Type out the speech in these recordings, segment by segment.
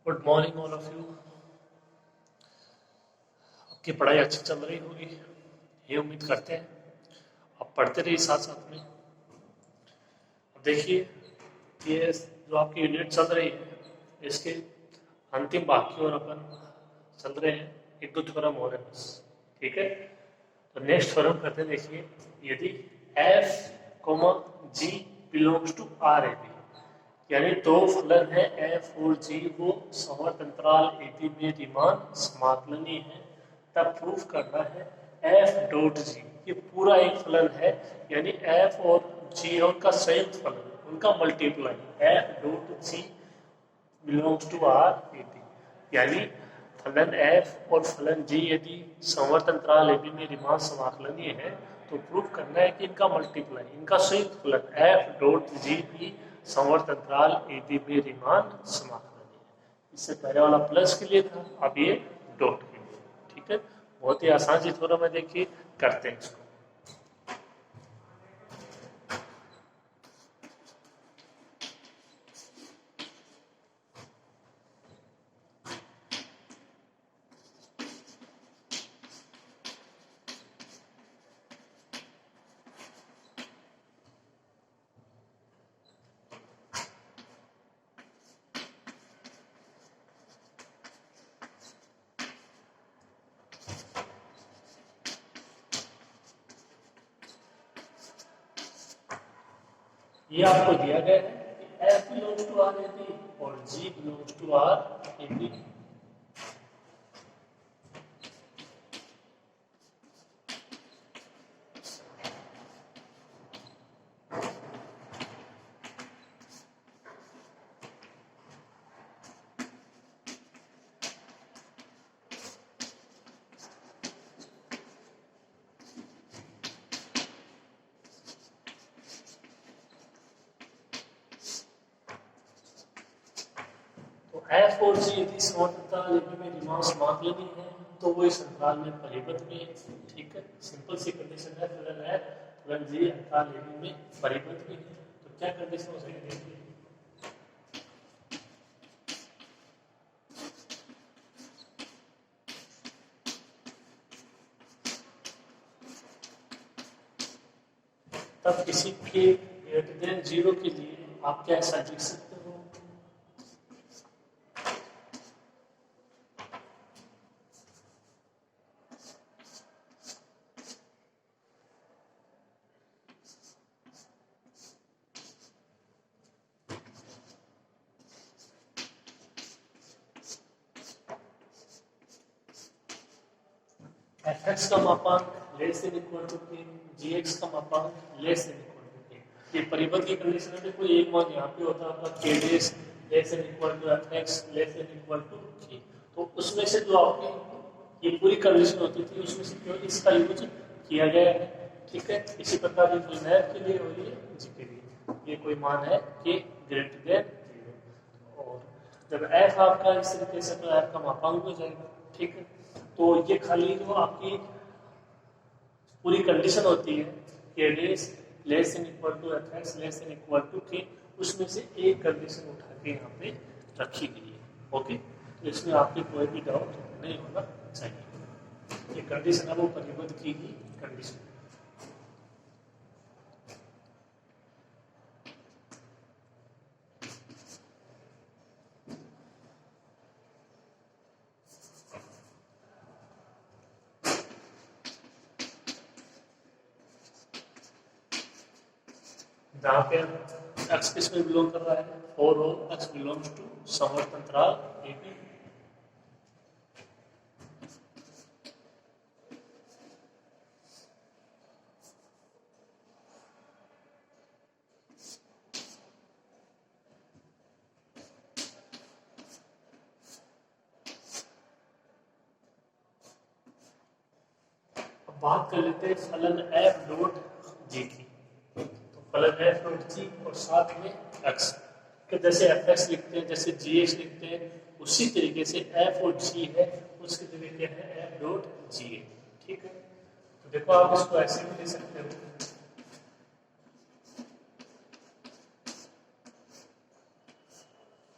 Good morning all of you. आपकी पढ़ाई अच्छी चल रही होगी, ये उम्मीद करते हैं। आप पढ़ते रहिए साथ साथ में। अब देखिए, ये जो आपकी यूनिट चल रही है, इसके अंतिम भाग की ओर अपन चल रहे हैं। एक दो थ्योरम हो रहे हैं बस, ठीक है। तो नेक्स्ट थ्योरम करते हैं। देखिए, यदि F comma G belongs to R A B, यानी दो फलन है एफ और जी, वो समवर्त अंतराल ए बी में रीमान समाकलनीय है, तब प्रूफ करना है एफ डॉट जी। ये पूरा एक फलन है, यानी एफ और जी है उनका संयुक्त फलन, उनका multiply F dot G belongs to R A B. यानी फलन एफ और फलन जी यदि समवर्त अंतराल ए बी में रीमान समाकलनीय है, तो प्रूफ करना है कि इनका मल्टीप्लाई, इनका संयुक्त फलन एफ डॉट जी भी समवर्त अंतराल ए बी में रीमान समाकलनीय है। इससे पहले वाला प्लस के लिए था, अब ये डॉट के लिए, ठीक है। बहुत ही आसान सी थ्योरम है, देखिए करते हैं इसको। ये आपको दिया गया है कि F belongs to R A B और G belongs to R A B. तो एफ और जी यदि समवर्त अंतराल ए बी में रीमान समाकलनीय है, तो वो इस अंतराल में परिबद्ध भी है, ठीक है। सिंपल सी कंडीशन है, फलन एफ फलन जी अंतराल ए बी में परिबद्ध भी है। तो क्या कंडीशन हो सकती है? तब किसी के ग्रेटर देन जीरो के लिए आप क्या ऐसा लिख सकते हो? एफ एक्स का मापांक less than equal to K, G x का मापांक लेस देन इक्वल टू के। ये परिबद्ध की कंडीशन में कोई एक मान यहाँ पे होता है K less than equal to F X less than equal to K. तो उसमें से जो आपकी ये पूरी कंडीशन होती थी, उसमें से केवल इसका यूज किया गया है, ठीक है। इसी प्रकार की फलन एफ के लिए और ये जी के लिए ये कोई मान है कि ग्रेटर देन जीरो। और जब एफ आपका इस तरीके से, तो एफ का मापांक हो जाएगा, ठीक है। तो ये खाली जो आपकी पूरी कंडीशन होती है कि less than equal to F X less than equal to K, उसमें से एक कंडीशन उठा के यहाँ पे रखी गई है, ओके। तो इसमें आपके कोई भी डाउट नहीं होना चाहिए। ये कंडीशन है वो परिबद्ध की ही कंडीशन। जहाँ पे एक्स किस में बिलोंग कर रहा है, फोर हो एक्स बिलोंग्स टू समवर्त अंतराल ए बी। अब बात कर लेते हैं फलन एफ डॉट जी की। फलन एफ डॉट जी और साथ में एक्स के, जैसे एफ एक्स लिखते हैं, जैसे जी एक्स लिखते हैं, उसी तरीके से एफ और जी है उसके तरीके है एफ डॉट जी है, ठीक है। तो देखो आप इसको ऐसे भी ले सकते हो,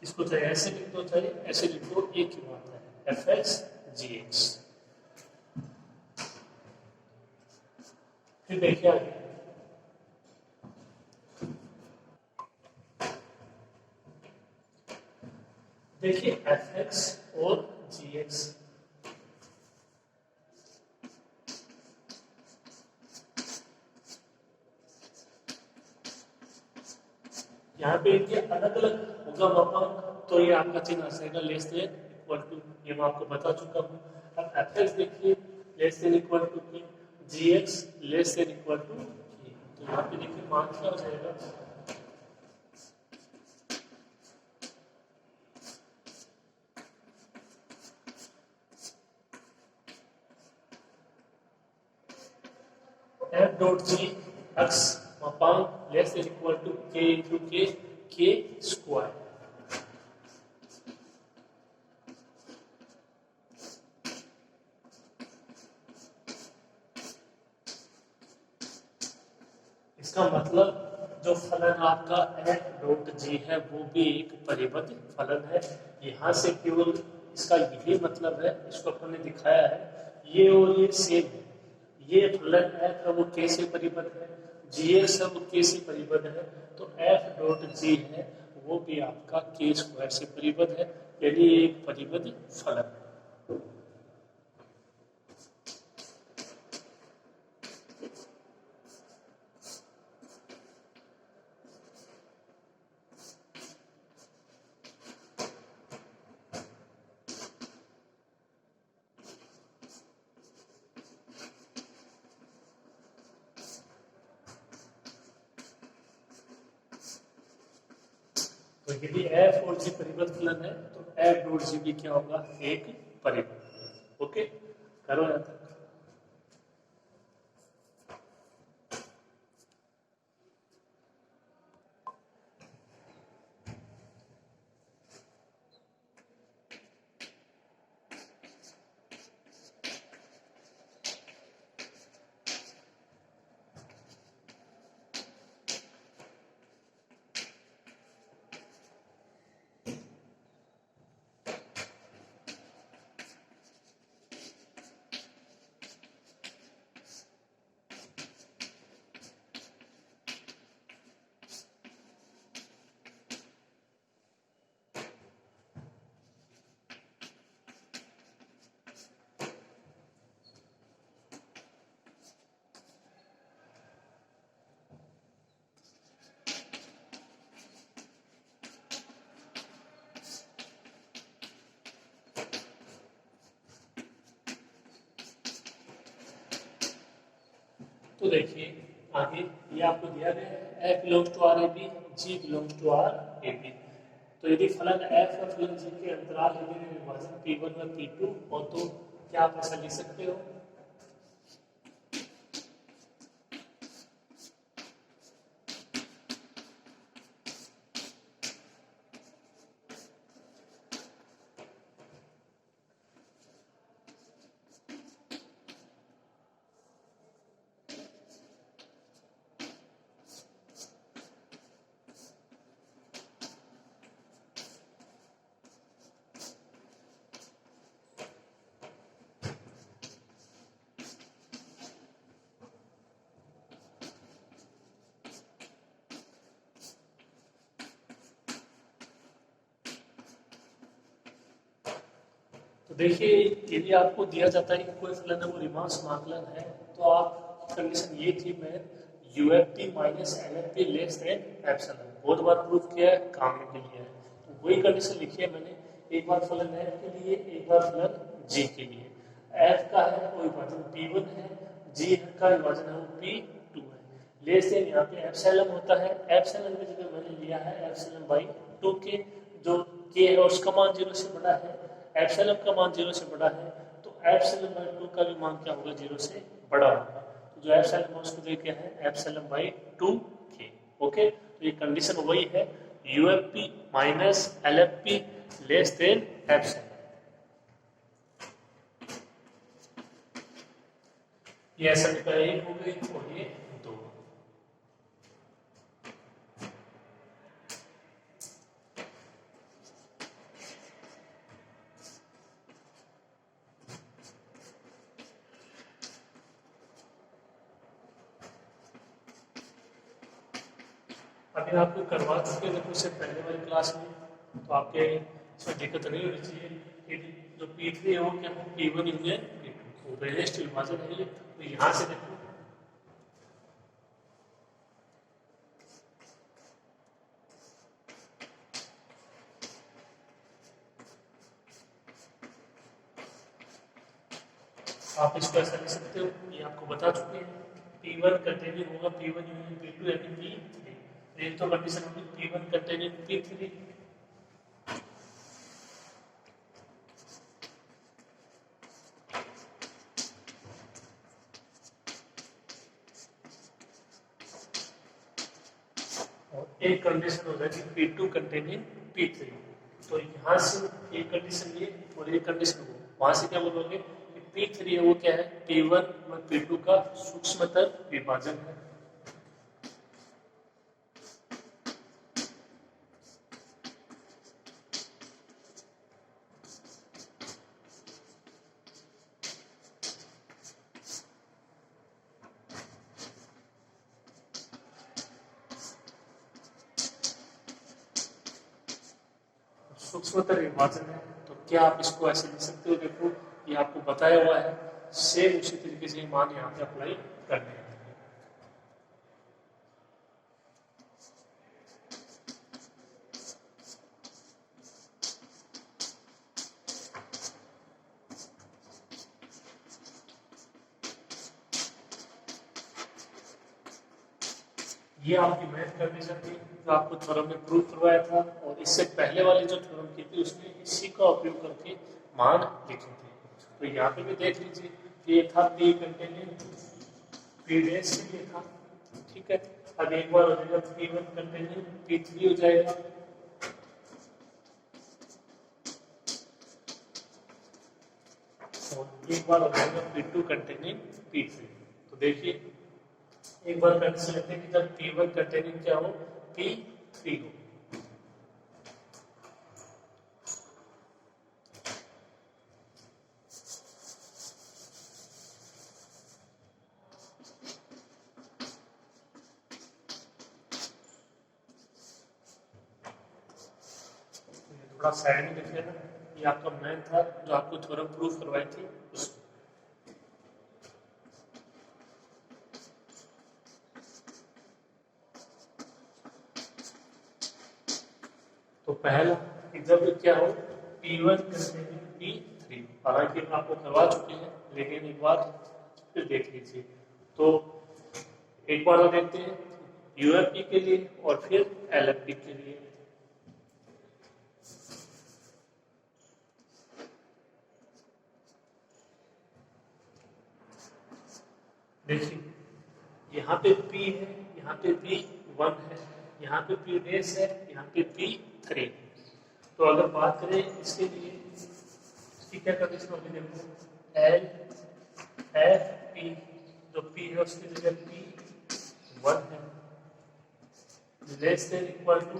इसको चाहे ऐसे लिख दो चाहे ऐसे लिख दो, एक ही बात है, एफ एक्स जी एक्स। फिर देखिए आगे, देखिए एफ एक्स और जी एक्स, यहाँ पे इनके अलग अलग होगा मापांक, तो ये आपका चिन्ह आ जाएगा लेस देन इक्वल टू, ये मैं आपको बता चुका हूँ। अब एफ एक्स देखिए less than equal to K, G X less than equal to K, तो यहाँ पे देखिए मान क्या हो जाएगा, एफ डॉट जी एक्स मापांक less than equal to K into K square. इसका मतलब जो फलन आपका एफ डॉट जी है वो भी एक परिबद्ध फलन है। यहाँ से केवल इसका यही मतलब है, इसको अपन ने दिखाया है, ये और ये सेम है। ये फलन एफ है वो के से परिबद्ध है, जी एक्स है वो के से परिबद्ध है, तो एफ डॉट जी है वो भी आपका के स्क्वायर से परिबद्ध है, यानी ये एक परिबद्ध फलन है। तो यदि एफ और जी परिबद्ध फलन है तो एफ डॉट जी भी क्या होगा, एक परिबद्ध फलन। ओके, करो यहाँ तक। तो देखिए आगे ये आपको दिया गया है F belongs to R A B, G belongs to R A B. तो यदि फलन एफ और फलन जी के अंतराल में विभाजन P1 व P2 हो तो क्या आप ऐसा लिख सकते हो, तो देखिए यदि आपको दिया जाता है कि कोई फलन है वो रीमान समाकलन है, तो आप कंडीशन ये थी मैं UFP minus LFP less than epsilon, बहुत बार प्रूफ किया है, काम में भी लिया है, तो वही कंडीशन लिखी है मैंने, एक बार फलन एफ के लिए एक बार फलन जी के लिए। एफ का है वो विभाजन P1 है, जी का विभाजन है वो P2 है, लेस देन यहाँ पे एप्सिलॉन होता है, एप्सिलॉन की जगह मैंने लिया है एप्सिलॉन बाई 2k, जो k है उसका मान 0 से बड़ा है, एप्सिलॉन का मान 0 से बड़ा है, तो एप्सिलॉन बाई 2 का भी मान क्या होगा, 0 से बड़ा होगा, तो जो एप्सिलॉन है उसको क्या है एप्सिलॉन बाई 2k। ओके, तो ये कंडीशन वही है, UFP minus LFP less than epsilon. ये समीकरण 1 हो गई और ये 2। अभी आपको करवा चुके हैं उससे पहले वाली क्लास में, तो आपके इसमें दिक्कत नहीं होनी चाहिए कि जो P3 है वो क्या हो, P1 यूनियन P2, तो रेस्ट विभाजन है ये। तो यहाँ से देखो आप इसको ऐसा लिख सकते हो, ये आपको बता चुके हैं। P1 कंटेनिंग होगा P1 यूनियन P2 यानी P3, एक तो कंडीशन होगी P1 कंटेनिंग P3। एक कंडीशन हो जाएगी P2 कंटेनिंग P3। तो यहाँ से एक कंडीशन ये और एक कंडीशन वो, वहां से क्या बोलोगे कि P3 है वो क्या है, P1 और P2 का सूक्ष्मतर विभाजन है। सूक्ष्मतर विभाजन है, तो क्या आप इसको ऐसे लिख सकते हो, देखो ये आपको बताया हुआ है, सेम उसी तरीके से मान यहाँ पे अप्लाई करने हैं। ये आपकी मैथ कंडीशन थी जो आपको थ्योरम में प्रूव करवाया था, और इससे पहले वाली जो थ्योरम की थी उसमें इसी का उपयोग करके मान लिखे थे। तो यहाँ पे भी देख लीजिए, ये था P कंटेनिंग P डैश के लिए था, ठीक है। अब एक बार हो जाएगा P1 कंटेनिंग P3 हो जाएगा, और एक बार हो जाएगा P2 कंटेनिंग P3। तो देखिए एक बार कंडीशन लेते हैं कि जब P1 कंटेनिंग क्या हो, P3 हो। थोड़ा साइड में लिख लेना, ये आपका मैन था जो आपको थ्योरम प्रूफ करवाई थी उसमें। तो पहला जब क्या हो P1 कंटेनिंग P3, हालांकि हम आपको करवा चुके हैं लेकिन एक बार फिर देख लीजिए। तो एक बार तो देखते हैं UFP के लिए और फिर LFP के लिए। देखिए यहाँ पे P है, यहाँ पे P1 है, यहाँ पे P डैश है, यहाँ पे P3। तो अगर बात करें इसके लिए, इसकी क्या कंडीशन होगी, देखो L F P, जो P है उसकी जगह P1 है, less than equal to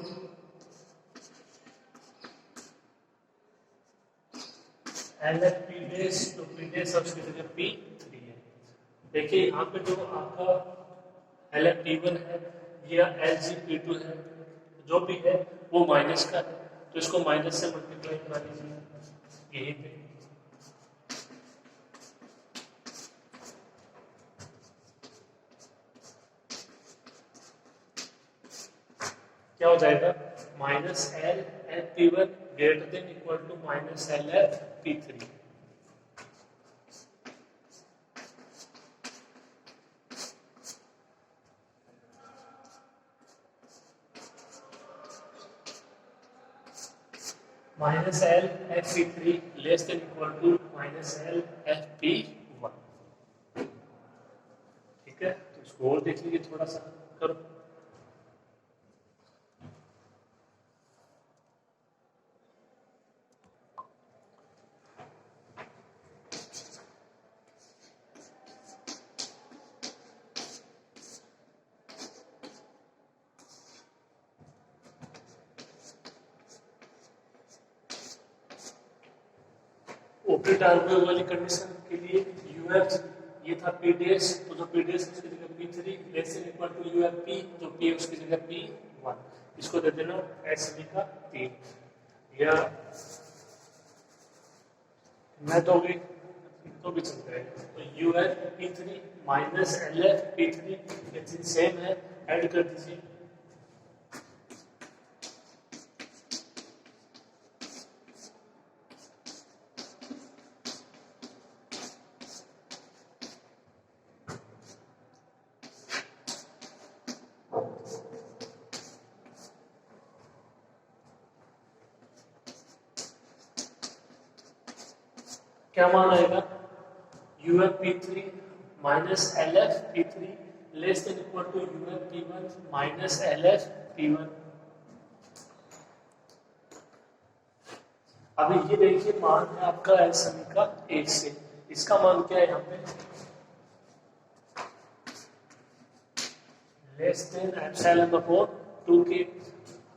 LF P dash, तो P डैश उसकी जगह P3 है। देखिए यहाँ पे जो आपका LFP1 है या LGP2 है, जो भी है वो माइनस का है, तो इसको माइनस से मल्टीप्लाई करा लीजिए यहीं पे। क्या हो जाएगा, minus LFP1 greater than equal to minus LFP3। Minus LFP3 less than equal to minus LFP1, ठीक है। तो इसको और देख लीजिए, थोड़ा सा करो। ऑपरेट आर्ग्यू वाली कंडीशन के लिए UF ये था P डैश, तो जो P डैश उसकी जगह P3 less than equal to UFP, जो P उसकी जगह P 1, इसको दे देना एच समीका 3, या मैथ हो गई तो भी चलता है। तो you F P three minus L F P three, ये चीज सेम है, ऐड कर दीजिए। क्या मान आएगा? U F P three minus L F P three less than equal to U F P one minus L F P one. अभी ये देखिए मान है आपका एल समीका 1 से, इसका मान क्या है यहाँ पे? Less than epsilon upon 2k।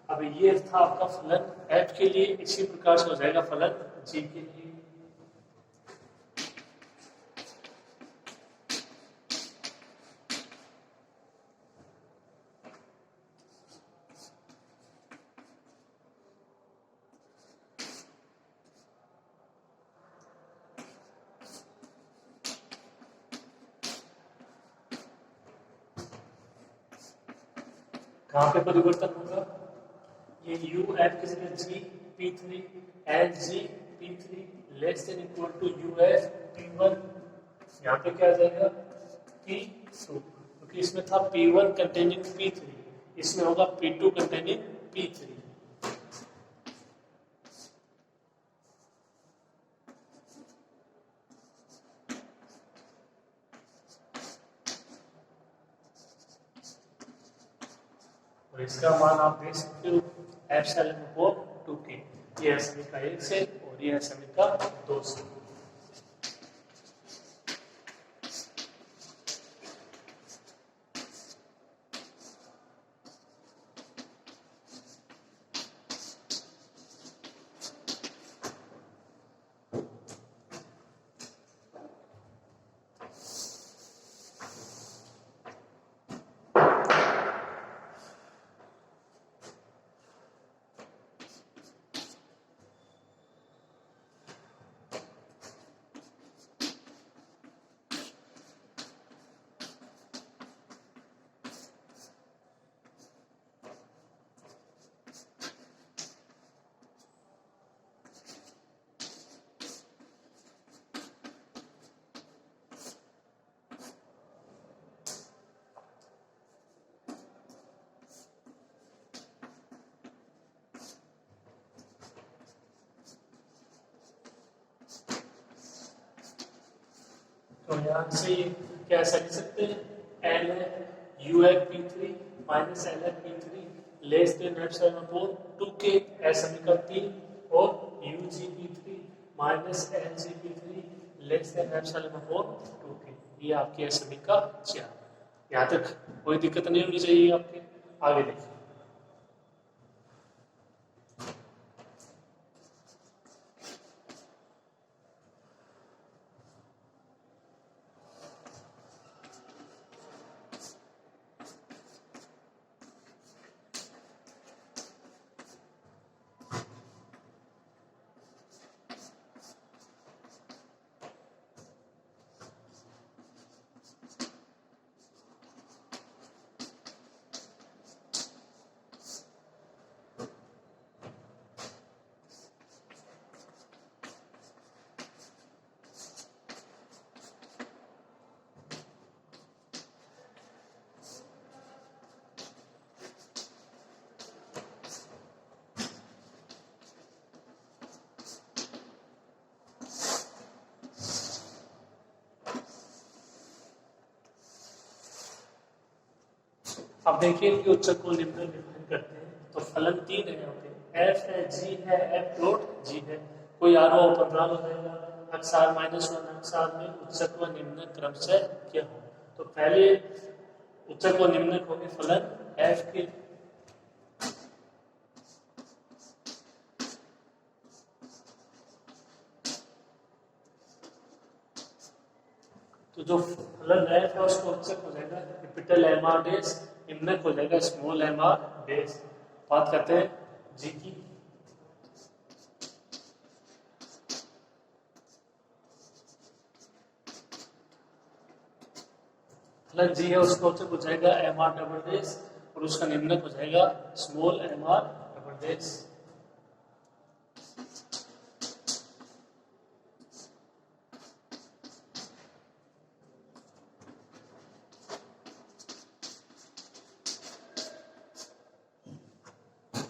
अब ये था आपका फलन f के लिए, इसी प्रकार से हो जाएगा फलन g के लिए। कहाँ पे परिवर्तन होगा? ये यू एफ की जगह G P three L G P three less than equal to U F P one, यहाँ पे क्या आ जाएगा? पी टू, क्योंकि इसमें था P one containing P three, इसमें होगा P two containing P three. और इसका मान आप देख सकते हो एप्सिलॉन अपॉन 2k। ये है समीका 1 से और ये है समीका 2 से। तो यहाँ से क्या ऐसा लिख सकते हैं? L U F P three minus L F P three less than epsilon upon 2k, ऐसा समीकरण 3, और you ji P three minus L G P three less than epsilon upon 2k, ये आपकी है समीकरण 4। यहाँ तक कोई दिक्कत नहीं होनी चाहिए आपके। आगे देखिए, अब देखिए कि उत्सक को निम्न डिफाइन करते हैं। तो फलन 3 है यहाँ पे, एफ है, जी है, एफ डॉट जी है। कोई आर ओपन राल हो जाएगा। अक्सार -1 अक्सार में उत्सक व निम्न क्रम से क्या हो? तो पहले उत्सक व निम्न होंगे फलन एफ के, तो जो फलन एफ है उसको उच्चक हो जाएगा कैपिटल एम आर डेस, निम्नक हो जाएगा स्मॉल एम आर डेस। बात करते हैं जी की। फलन जी है उसका उच्चक हो जाएगा एम आर डबल डेस और उसका निम्नक हो जाएगा small M R double dash.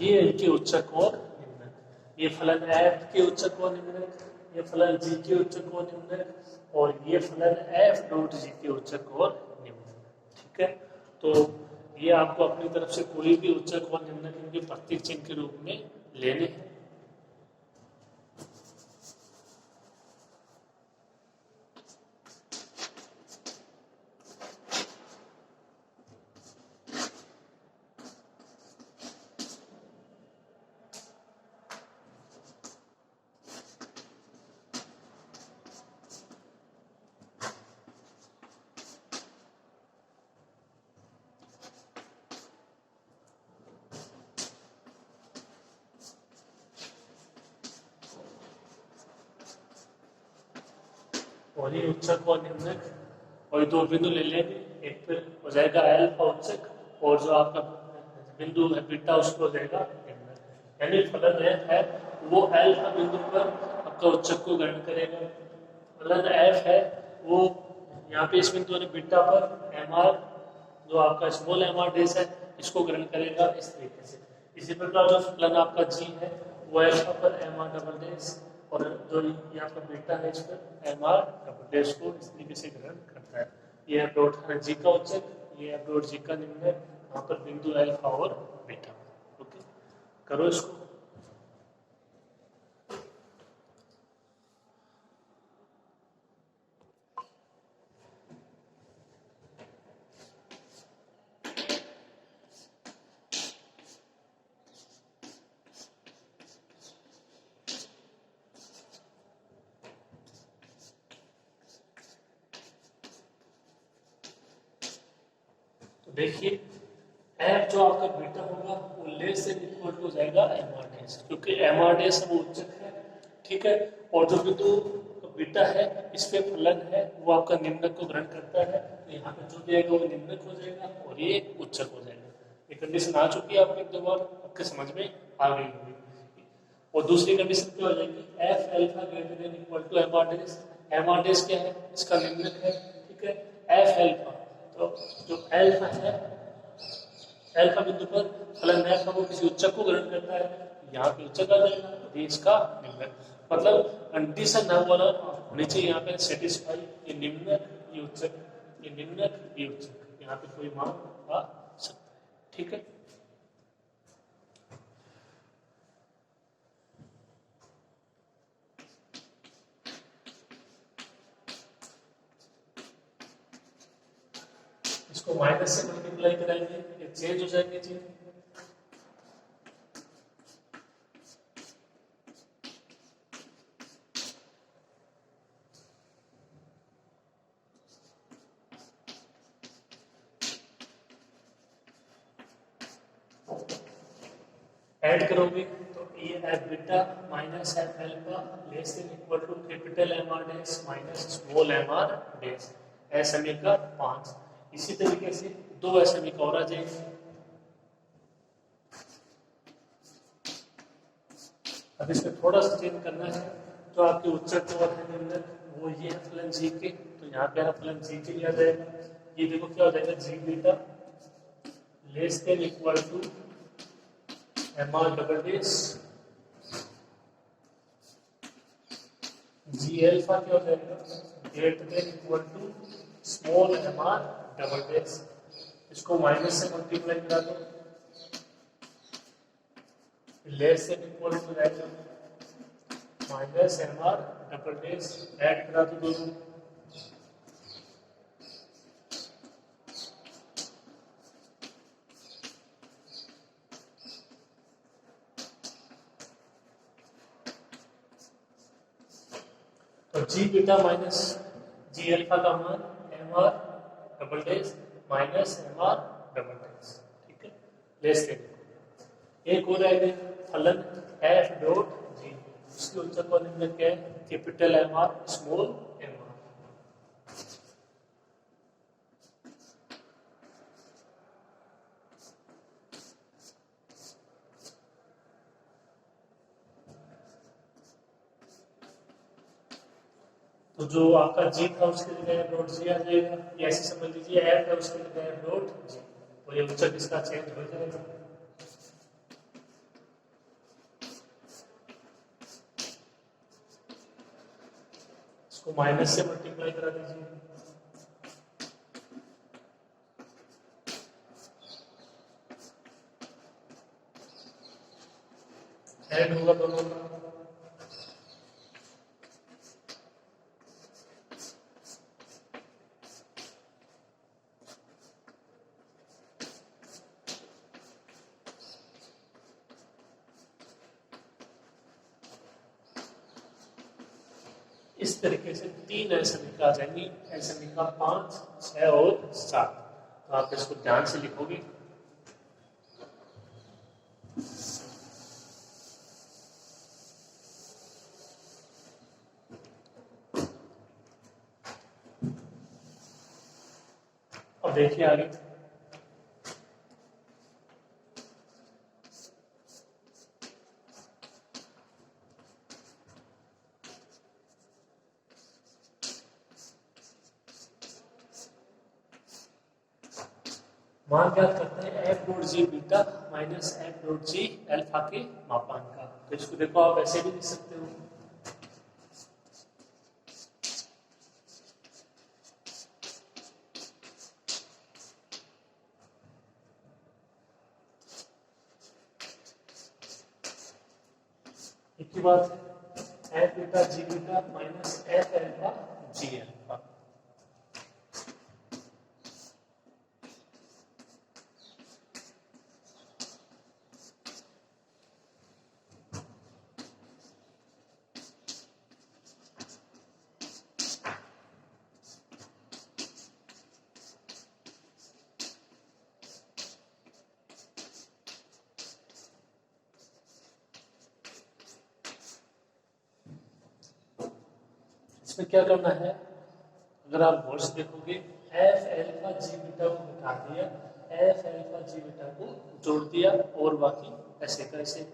ये इनके उच्चक और निम्नक, ये फलन एफ के उच्चक और निम्नक, ये फलन जी के उच्चक और निम्नक, और ये फलन एफ डॉट जी के उच्चक और निम्नक। ठीक है, तो ये आपको अपनी तरफ से कोई भी उच्चक और निम्नक इनके प्रतीक चिन्ह के रूप में लेने हैं। और ये उच्चक और निम्नक और दो बिंदु ले लेंगे, एक पे हो जाएगा अल्फा उच्चक और जो आपका बिंदु है बीटा उसको हो जाएगा निम्नक। यानी फलन है वो अल्फा बिंदु पर आपका उच्चक को ग्रहण करेगा, फलन एफ है वो यहाँ पे इस बिंदु बीटा पर एम आर जो आपका स्मॉल एम आर डेस है इसको ग्रहण करेगा इस तरीके से। इसी प्रकार जो फलन आपका जी है वो अल्फा पर एम आर डबल डेस और जो ये आपका बीटा है इस पर एम आर डबल डेस को इस तरीके से ग्रहण करता है। ये है डॉट जी का उच्चक, ये है डॉट जी का निम्नक, यहाँ पर बिंदु अल्फा और बीटा। ओके, करो इसको। देखिए एफ जो आपका बीटा होगा वो लेस देन इक्वल टू हो जाएगा एम आर डेस, क्योंकि एम आर डेस वो उच्चक है। ठीक है, और जो बिंदु बीटा है इस पे फलन है वो आपका निम्नक को ग्रहण करता है, तो यहाँ पे जो भी आएगा वो निम्नक हो जाएगा और ये उच्चक हो जाएगा। ये कंडीशन आ चुकी है आपको एक दो बार, आपके समझ में आ गई होगी। और दूसरी कंडीशन क्या हो जाएगी, F alpha greater than equal to M R dash. M R dash क्या है, इसका निम्नक है। ठीक है, एफ अल्फा, तो जो अल्फा है अल्फा बिंदु पर फलन एफ वो किसी उच्चक को ग्रहण करता है, यहाँ पे उच्चक आ जाएगा, ये इसका निम्नक। मतलब कंडीशन ना वाला होनी चाहिए यहाँ पे सेटिस्फाई, ये निम्नक ये उच्चक, ये निम्नक ये उच्चक, यहाँ पे कोई मान आ सकता है। ठीक है, इसको माइनस से मल्टीप्लाई कराएंगे, ये चेंज हो जाएंगे जी। ऐड करोगे तो ये F beta minus F alpha less than equal to capital M R dash minus small M R dash, है समीकरण 5। इसी तरीके से दो ऐसे समीकरण और आ जाएंगे। अब इसमें थोड़ा सा चेंज करना है, तो आपके उच्चक और है निम्नक वो ये है फलन जी के, तो यहाँ पे है फलन जी के लिया जाएगा। ये देखो क्या हो जाएगा, G beta less than equal to M R double dash, G alpha क्या हो जाएगा greater than equal to small M R double dash. इसको माइनस से मल्टीप्लाई करा दो, लेस देन इक्वल टू जाएगा minus M R double dash, add करा दो दोनों। तो G beta minus G alpha का मान M R double dash minus M R double dash, ठीक है, लेस देन। एक और है फलन एफ डॉट जी, उसके उत्तर को निम्न क्या है, capital M R small M R. तो जो आपका जी था उसके जगह एफ डॉट जी आ जाएगा, या ऐसे समझ लीजिए एफ है उसके जगह एफ डॉट जी, तो ये उत्तर इसका चेंज हो जाएगा। इसको माइनस से मल्टीप्लाई करा दीजिए, ऐड होगा दोनों का। इस तरीके से 3 ऐसा आ जाएंगी, ऐसा निकाल 5, 6 और 7। तो आप इसको ध्यान से लिखोगे। अब देखिए आगे, मान ज्ञात करते हैं एफ डॉट जी बीटा माइनस एफ डॉट जी अल्फा के मापांक का। तो इसको देखो आप ऐसे भी लिख सकते हो, एक ही बात है, एफ बीटा जी बीटा माइनस एफ अल्फा जी अल्फा। इसमें क्या करना है, अगर आप गौर से देखोगे एफ अल्फा जी बीटा को हटा दिया, एफ अल्फा जी बीटा को जोड़ दिया, और बाकी ऐसे का ऐसे।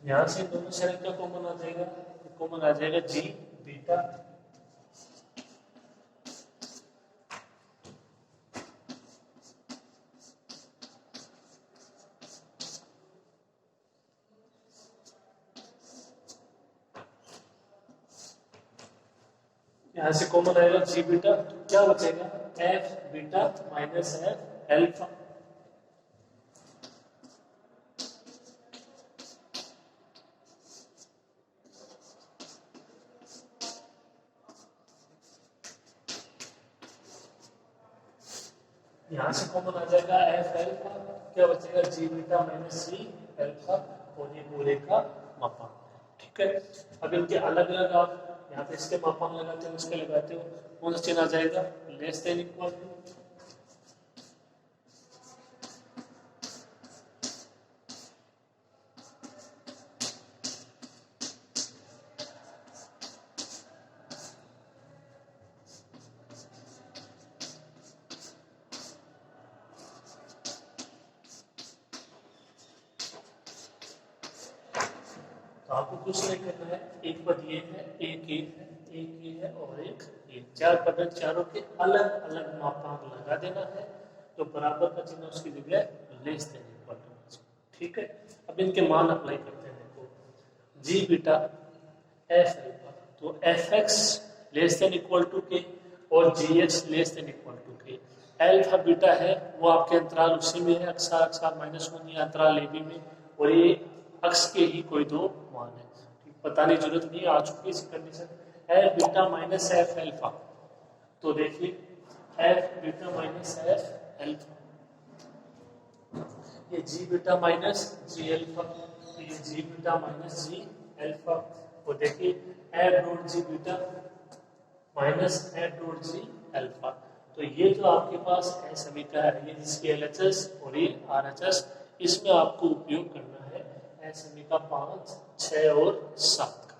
यहां से दोनों साइड का कॉमन आ जाएगा, कॉमन आ जाएगा जी बीटा, यहां से कॉमन आएगा जी बीटा, तो क्या बचेगा F beta minus F alpha. यहां से कॉमन आ जाएगा एफ अल्फा, क्या बचेगा जी बीटा माइनस सी अल्फा, और ये पूरे का मापांक, ठीक है। अब इनके अलग अलग आप यहाँ पे इसके मापांक लगाते हो, इसके लगाते हो, कौन सा चिन्ह आ जाएगा, लेस देन इक्वल टू। तो आपको कुछ नहीं करना है, एक पद ये है, एक ये है, एक ये है और एक ये, 4 पद है, चारों के अलग अलग मापांक लगा देना है, तो बराबर का चिन्ह उसकी जगह लेस देन इक्वल टू, ठीक है। अब इनके मान अप्लाई करते हैं, देखो जी बीटा एफ अल्फा, तो F X less than equal to K और G X less than equal to K. Alpha beta है वो आपके अंतराल उसी में है, अक्सा अक्सा माइनस वन या अंतराल ए बी में, और ये अक्स के ही कोई दो मान है, बताने की जरूरत नहीं, आ चुकी है condition. F beta minus F alpha, तो देखिए F beta minus F alpha, ये जी बीटा माइनस जी अल्फा, तो ये जी बीटा माइनस जी अल्फा, और देखिए एफ डॉट जी बीटा माइनस एफ डॉट जी अल्फा। तो ये जो आपके पास है समीकरण है जिसकी एलएचएस और ये आरएचएस, इसमें आपको उपयोग करना है है समीकरण 5, 6 और 7 का।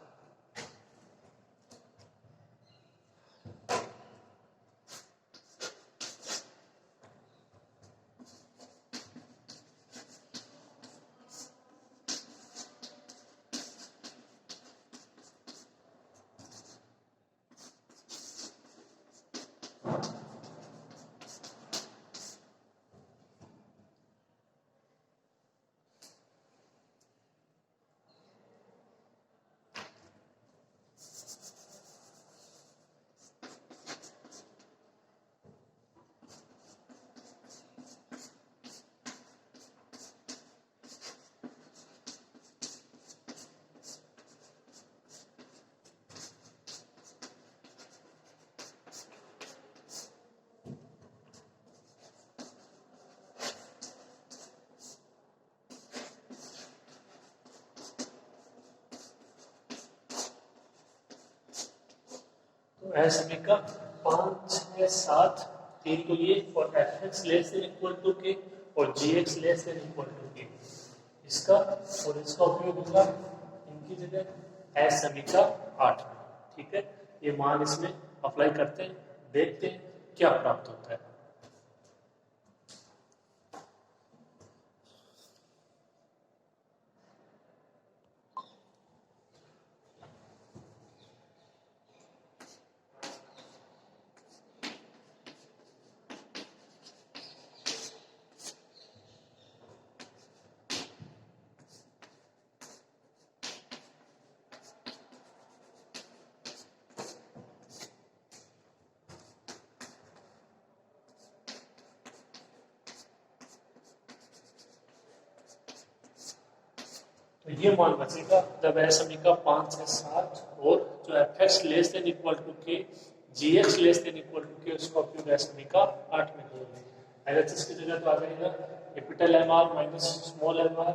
समीकरण 5, 6, 7 3 को ये और F X less than equal to K और G X less than equal to K, इसका और इसका उपयोग होगा इनकी जगह एस समीकरण 8 में। ठीक है, ये मान इसमें अप्लाई करते हैं, देखते हैं क्या प्राप्त होता है। तो ये मान बचेगा जब एस समीकरण 5 से 7 और जो F X less than equal to K, G X less than equal to K, उसका उपयोग एस समीकरण 8 में करेंगे। एलएचएस की जगह तो आ जाएगा capital M R minus small M R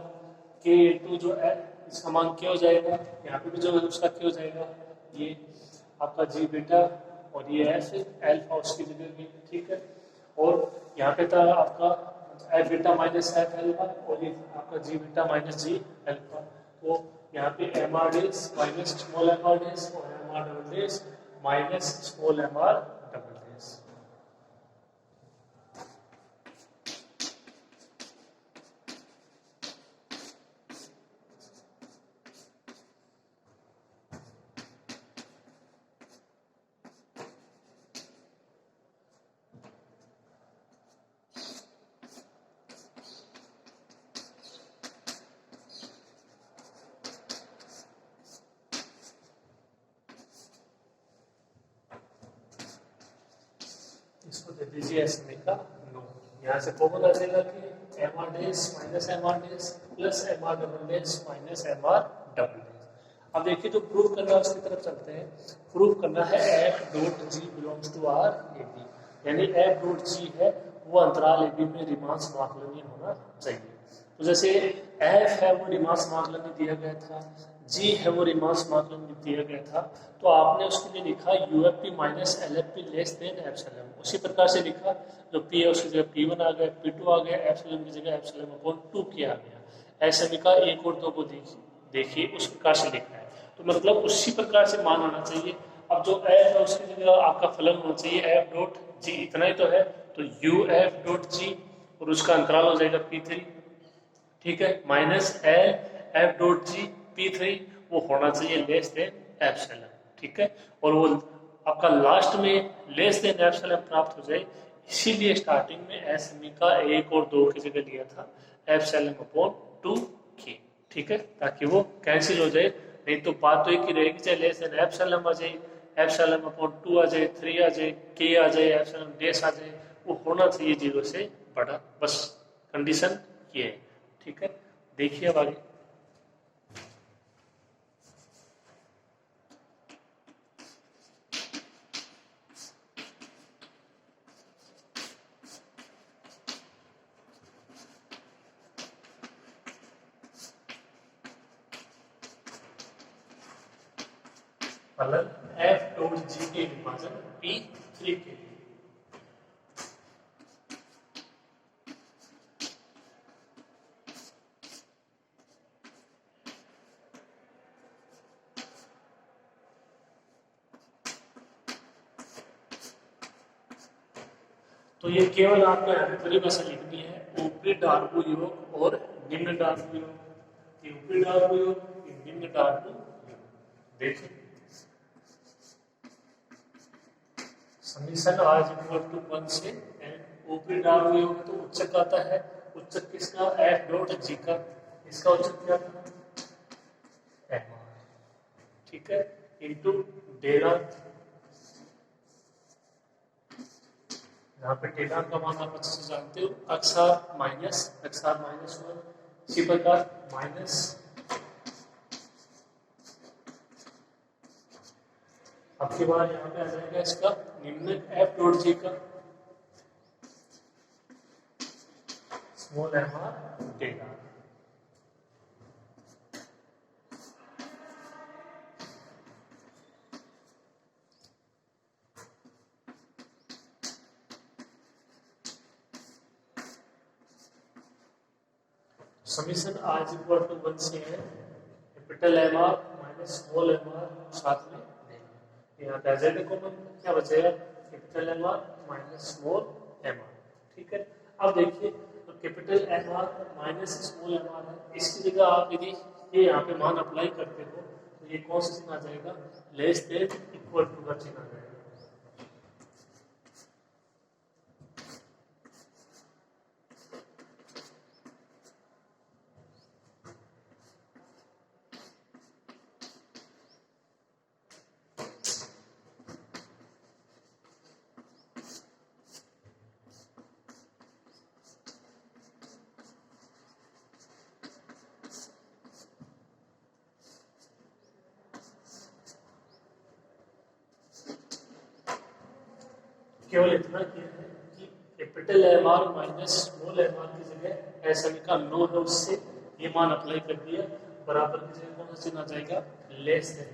के इंटू जो है इसका मान क्या हो जाएगा, यहाँ पे भी जो है उसका क्या हो जाएगा, ये आपका जी बीटा और ये एफ एल्फा उसकी जगह भी। ठीक है, और यहाँ पे था आपका F beta minus F alpha और ये आपका G beta minus G alpha. तो यहाँ पे M R dash minus small M R dash और M R double dash minus small M R double dash. इसको दे दीजिए एस समीकरण 9। यहाँ से कॉमन आ जाएगा कि M R dash minus M R dash plus M R double dash minus M R double dash. अब देखिए जो प्रूव करना है उसकी तरफ चलते हैं। प्रूव करना है F dot G belongs to R A B, यानी एफ डॉट जी है वो अंतराल ए बी में रीमान समाकलनीय होना चाहिए। तो जैसे एफ है वो रीमान समाकलनीय दिया गया था, जी है वो रीमान समाकलनीय दिया गया था, तो आपने उसके लिए लिखा you F P minus L F P less than epsilon. उसी प्रकार से लिखा, जो पी है उसकी जगह P1 आ गया, P2 आ गया, एप्सिलॉन की जगह एप्सिलॉन अपॉन 2 किया गया। ऐसे समीकरण 1 और 2 को देखिए उस प्रकार से लिखा है, तो मतलब उसी प्रकार से मान आना चाहिए। अब जो एफ है उसकी जगह आपका फलन होना चाहिए एफ डॉट जी, इतना ही तो है, तो यू एफ डॉट जी और उसका अंतराल हो जाएगा P3। ठीक है, माइनस एल एफ डॉट जी P3 वो होना चाहिए लेस देन एप्सिलॉन। ठीक है, और वो आपका लास्ट में लेस देन एप्सिलॉन प्राप्त हो जाए, इसीलिए स्टार्टिंग में एस समीकरण 1 और 2 की जगह लिया था एप्सिलॉन अपॉन 2 के। ठीक है, ताकि वो कैंसिल हो जाए, नहीं तो बात तो एक ही रहेगी, चाहे लेस देन एप्सिलॉन आ जाए, एप्सिलॉन अपॉन 2 आ जाए, 3 आ जाए, के आ जाए, एप्सिलॉन डेस आ जाए, वो होना चाहिए 0 से बड़ा, बस कंडीशन ये है। ठीक है, देखिए अब आगे। फलन एफ डॉट जी के विभाजन P3 के लिए। तो ये केवल आपको यहाँ पे परिभाषा लिखनी है, ऊपरी डार्बू योग और निम्न डार्बू योग। ये ऊपरी डार्बू योग, ये निम्न डार्बू योग। देखिए समीकरण r इक्वल टू 1 से n। ऊपरी डार्बू योग तो उच्चक आता है, उच्चक किसका? f डॉट g का। इसका उच्चक क्या था? m। ठीक है, इनटू डेरा। यहाँ पे डेटा का मान आप अच्छे से जानते हो, अक्सर माइनस 1। इसी प्रकार माइनस आपके बाद यहाँ पे आ जाएगा इसका निम्न एफ डॉट जी का, स्मॉल एम आर डेटा। समीकरण r इक्वल टू 1 से है capital M R minus small M R साथ में देना। यहाँ पे आ जाएगा कॉमन, क्या बचेगा? Capital M R minus small M R. ठीक है, अब देखिए तो capital M R minus small M R है, इसकी जगह आप यदि ये यहाँ पे मान अप्लाई करते हो तो ये कौन सा चिन्ह आ जाएगा? लेस देन इक्वल टू का चिन्ह आ जाएगा। केवल इतना किया है कि capital M R minus small M R की जगह ऐसा लिखा नो है, उससे ये मान अप्लाई कर दिया, बराबर की जगह कौन सा चिन्ह आ जाएगा? Less than.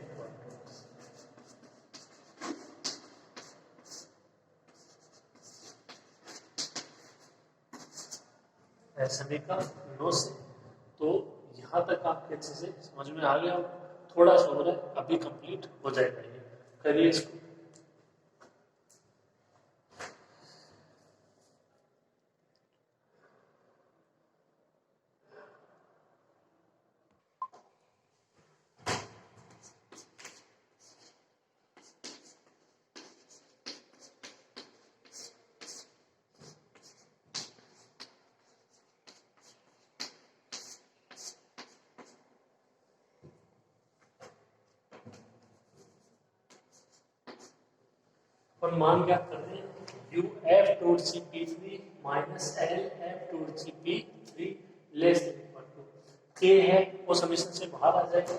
ऐसा लिखा नो से। तो यहाँ तक आपके अच्छे से समझ में आ गया, थोड़ा सा हो रहा है, अभी कंप्लीट हो जाएगा। ये करिए इसको। और मान क्या कर रहे हैं? U F dot C P three minus L F dot C P three less than equal to K है, वो समीकरण से बाहर आ जाएगा।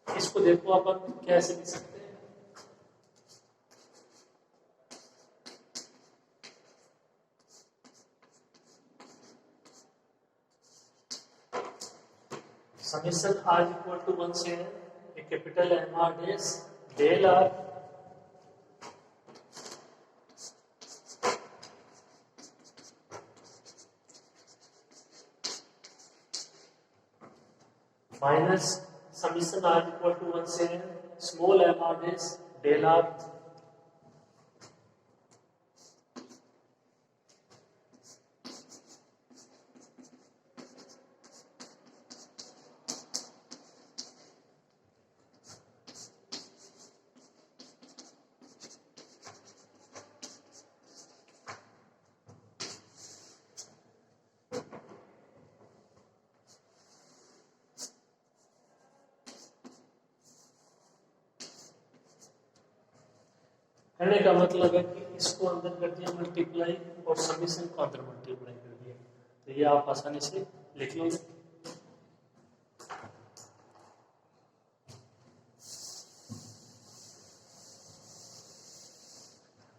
इसको देखो अपन कैसे लिख सकते हैं? समीकरण r इक्वल टू 1 से है capital M R dash del R minus समीकरण r इक्वल टू 1 से है small M R dash del R करने का मतलब है कि इसको अंदर कर दिया मल्टीप्लाई और समीकरण को अंदर मल्टीप्लाई कर दिया, तो ये आप आसानी से लिख लोगे।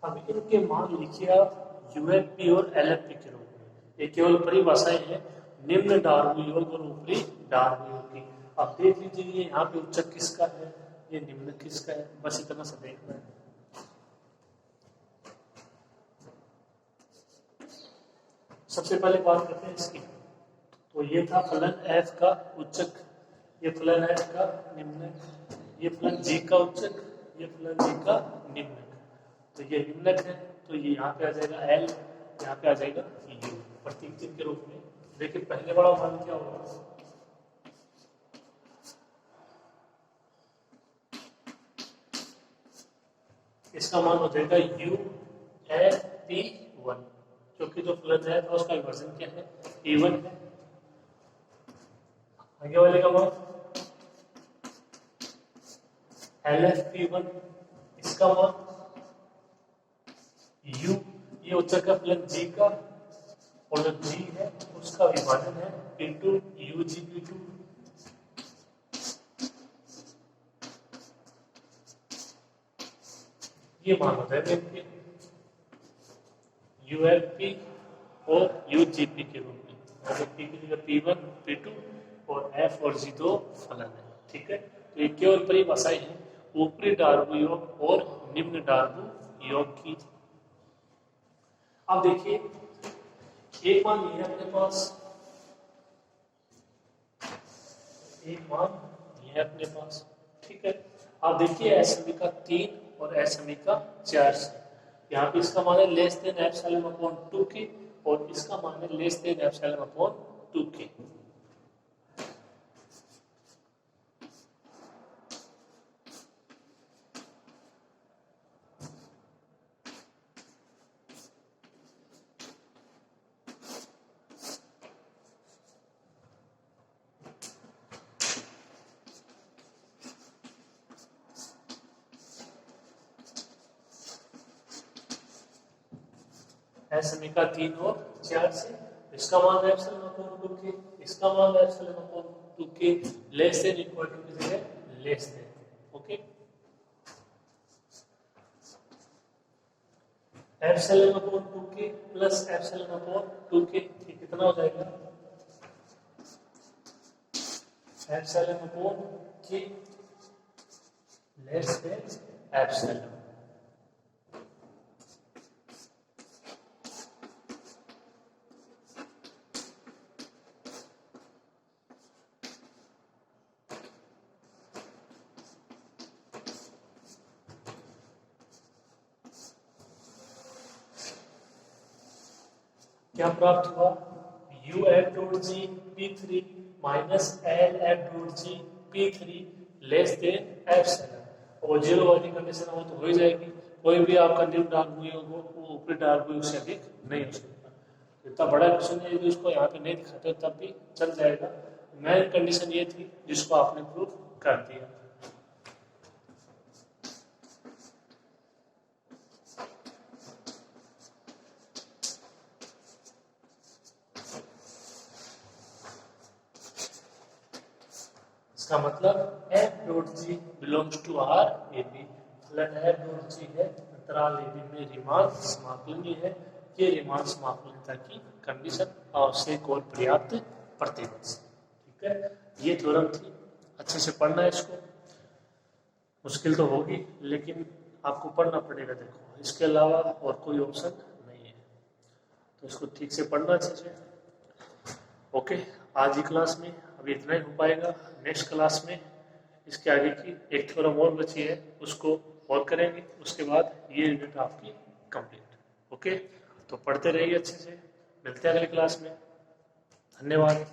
अब इनके मान लिखिए आप यूएफपी और एलएफपी के रूप में। ये केवल परिभाषाएं हैं निम्न डार्बू योग और ऊपरी डार्बू योग की। अब देख लीजिए यहाँ पे उच्चक किसका है? ये निम्न किसका है, बस इतना सा देखना है। सबसे पहले बात करते हैं इसकी। तो ये था फलन f का उच्चक, ये फलन f का निम्नक, ये फलन g का उच्चक, ये फलन g का निम्नक। तो ये निम्नक है तो ये यहाँ पे आ जाएगा l, यहाँ पे आ जाएगा u प्रतीक चिन्ह के रूप में। देखिए पहले वाला मान क्या होगा, इसका मान हो जाएगा UFP1, क्योंकि जो फलन है तो उसका विभाजन क्या है, A1 है। आगे वाले का मान LFP1, इसका मान U, ये उच्चक का फलन G का, और जो G है उसका विभाजन है P2 UGP2। ये मान होता है इनके UFP और UGP के रूप में। P की जगह P1 P2 और F और G दो फलन है, ठीक है। तो ये केवल परिभाषाएं हैं ऊपरी डार्बू योग और निम्न डार्बू योग की। अब देखिए एक मान ये है अपने पास, एक मान ये है अपने पास, ठीक है। अब देखिए एसएमई का 3 और एसएमई का 4 से, यहाँ पे इसका मान है less than epsilon upon 2k और इसका मान है less than epsilon upon 2k। SME का 3 और 4 से, इसका मान है एप्सिलॉन अपॉन 2k, इसका मान है epsilon upon 2k, less than equal to की जगह less than, okay. Epsilon upon 2k plus epsilon upon 2k, ठीक कितना हो जाएगा, epsilon upon k less than epsilon. क्या प्राप्त हुआ, UF.G P3 minus LF.G P3 less than epsilon, और जीरो वाली कंडीशन वो तो हो ही जाएगी। कोई भी आपका निम्न डार्बू योग हो वो ऊपरी डार्बू योग से अधिक नहीं हो सकता। इतना बड़ा क्वेश्चन है, यदि उसको यहाँ पे नहीं दिखाते तब भी चल जाएगा। मेन कंडीशन ये थी जिसको आपने प्रूफ कर दिया। इसका मतलब F.G बिलोंग्स टू R-AB, फलन F.G है अंतराल AB में रीमान समाकलनीय है। ये रीमान समाकलनीयता की कंडीशन आवश्यक और पर्याप्त प्रतिबंध, ठीक है। ये थ्योरम थी, अच्छे से पढ़ना है इसको। मुश्किल तो होगी लेकिन आपको पढ़ना पड़ेगा। देखो इसके अलावा और कोई ऑप्शन नहीं है, तो इसको ठीक से पढ़ना अच्छे से। ओके, आज की क्लास में अभी इतना ही हो पाएगा। नेक्स्ट क्लास में इसके आगे की एक थ्योरम और बची है, उसको और करेंगे। उसके बाद ये यूनिट आपकी कंप्लीट। ओके, तो पढ़ते रहिए अच्छे से। मिलते हैं अगली क्लास में। धन्यवाद।